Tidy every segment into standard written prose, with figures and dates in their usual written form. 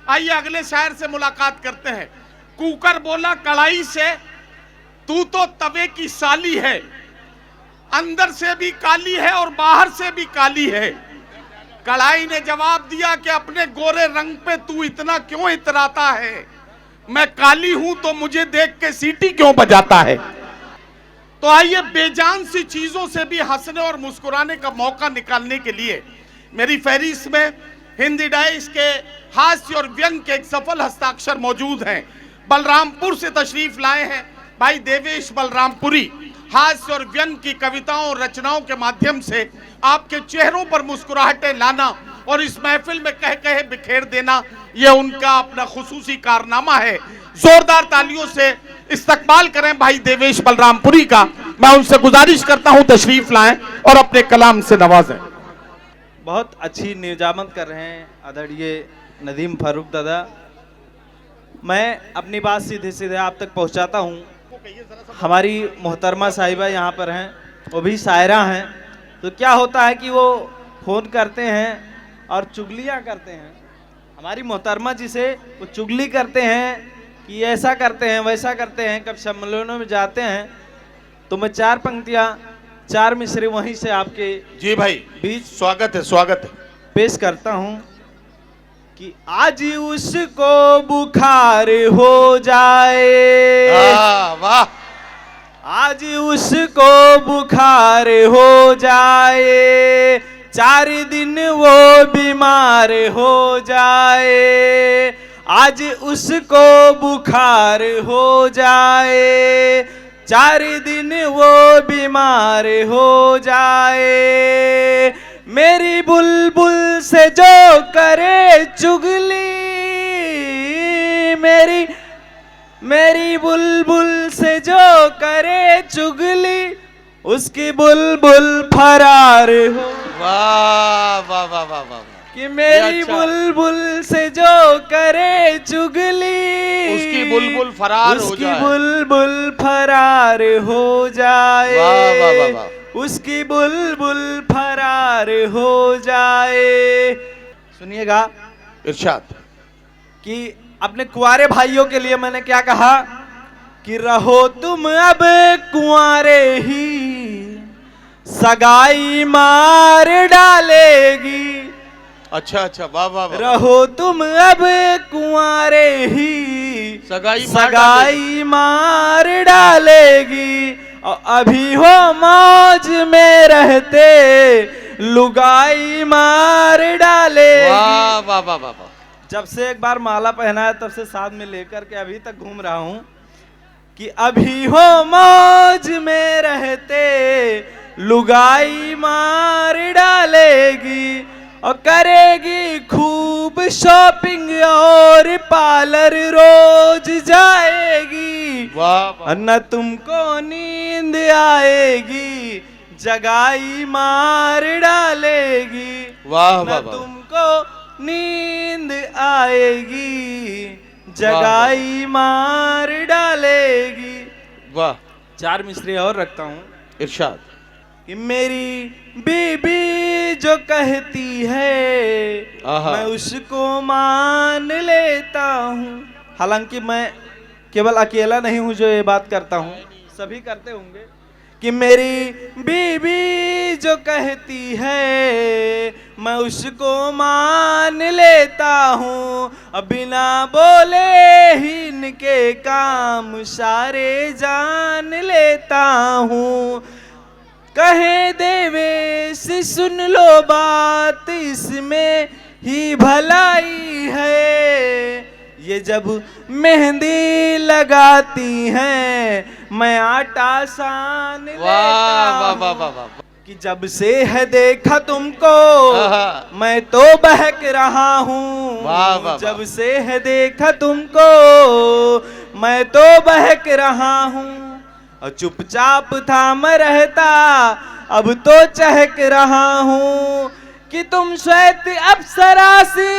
आइए अगले शायर से मुलाकात करते हैं। कुकर बोला कढ़ाई से, तू तो तवे की साली है, अंदर से भी काली है और बाहर से भी काली है। कढ़ाई ने जवाब दिया कि अपने गोरे रंग पे तू इतना क्यों इतराता है, मैं काली हूं तो मुझे देख के सीटी क्यों बजाता है। तो आइए बेजान सी चीजों से भी हंसने और मुस्कुराने का मौका निकालने के लिए मेरी फहरिस्त में हिंदी डाइस के हास्य और व्यंग के एक सफल हस्ताक्षर मौजूद हैं। बलरामपुर से तशरीफ लाए हैं भाई देवेश बलरामपुरी। हास्य और व्यंग की कविताओं और रचनाओं के माध्यम से आपके चेहरों पर मुस्कुराहटें लाना और इस महफिल में कह कहे बिखेर देना, यह उनका अपना खुसूसी कारनामा है। जोरदार तालियों से इस्तकबाल करें भाई देवेश बलरामपुरी का। मैं उनसे गुजारिश करता हूं तशरीफ लाएं और अपने कलाम से नवाजें। बहुत अच्छी निजामत कर रहे हैं आदरणीय नदीम फारूक दादा। मैं अपनी बात सीधे सीधे आप तक पहुंचाता हूं। हमारी मोहतरमा साहिबा यहाँ पर हैं, वो भी शायरा हैं। तो क्या होता है कि वो फ़ोन करते हैं और चुगलियाँ करते हैं। हमारी मोहतरमा जी से वो चुगली करते हैं कि ऐसा करते हैं वैसा करते हैं। कब सम्मेलनों में जाते हैं तो मैं चार पंक्तियाँ चार मिसरे वहीं से आपके जी भाई बीच स्वागत है, स्वागत है, पेश करता हूँ कि आज उसको बुखार हो जाए, वाह, आज उसको बुखार हो जाए, 4 दिन वो बीमार हो जाए, आज उसको बुखार हो जाए, 4 दिन वो बीमार हो जाए। मेरी बुलबुल से जो करे चुगली, मेरी बुलबुल से जो करे चुगली, उसकी बुलबुल फरार हो। वाह वाह वाह वाह वाह। कि मेरी बुलबुल से जो करे चुगली, उसकी बुलबुल फरार हो जाए, उसकी बुलबुल फरार हो जाए। वाह वाह वाह वाह। उसकी बुलबुल फरार हो जाए। सुनिएगा इरशाद कि अपने कुंवारे भाइयों के लिए मैंने क्या कहा कि रहो तुम अब कुंवारे ही, सगाई मार डालेगी। अच्छा अच्छा, वाह वाह वाह। रहो तुम अब कुंवारे ही, सगाई मार डालेगी। और अभी हो मौज में रहते, लुगाई मार डालेगी। वाह वाह वाह वाह। जब से एक बार माला पहनाया तब से साथ में लेकर के अभी तक घूम रहा हूं कि अभी हो मौज में रहते, लुगाई मार डालेगी। और करेगी खूब शॉपिंग और पार्लर रोज जाएगी। वाह। न तुमको नींद आएगी, जगाई मार डालेगी। वाह न तुमको नींद आएगी, जगाई मार डालेगी। वाह। 4 मिसरे और रखता हूँ। इरशाद कि मेरी बीबी जो कहती है, मैं उसको मान लेता हूँ। हालांकि मैं केवल अकेला नहीं हूँ जो ये बात करता हूँ, सभी करते होंगे। कि मेरी बीबी जो कहती है, मैं उसको मान लेता हूँ। बिना बोले ही इनके काम सारे जान लेता हूँ। कहे देवेश सुन लो बात, इसमें ही भलाई है। ये जब मेहंदी लगाती हैं, मैं आटा सान लेता हूँ। कि जब से है देखा तुमको, मैं तो बहक रहा हूँ। जब से है देखा तुमको, मैं तो बहक रहा हूँ। और चुपचाप था मैं रहता, अब तो चहक रहा हूँ। कि तुम श्वेत अप्सरासी,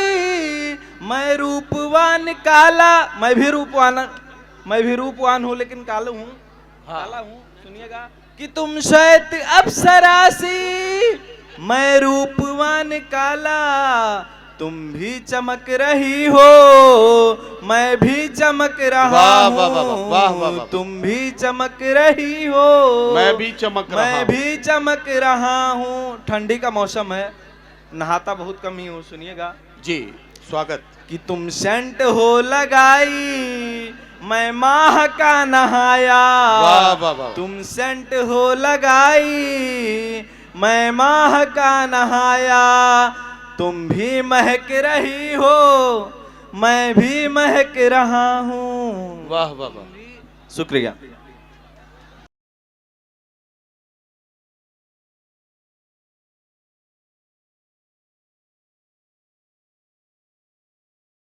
मैं रूपवान काला। मैं भी रूपवान हूँ लेकिन काला हूँ, काला हूँ। सुनिएगा कि तुम श्वेत अप्सरासी, मैं रूपवान काला, तुम भी चमक रही हो, मैं भी चमक रहा वाह, वाह, वाह, वाह, वाह, वाह, वाह। तुम भी चमक रही हो, मैं भी चमक रहा मैं हूं। भी चमक रहा हूँ। ठंडी का मौसम है, नहाता बहुत कम ही हूँ, सुनिएगा जी, स्वागत। कि तुम सेंट हो लगाई, मैं माह का नहाया। वाह, वाह, वाह। तुम सेंट हो लगाई, मैं माह का नहाया। तुम भी महक रही हो, मैं भी महक रहा हूँ। वाह वाह वाह। शुक्रिया।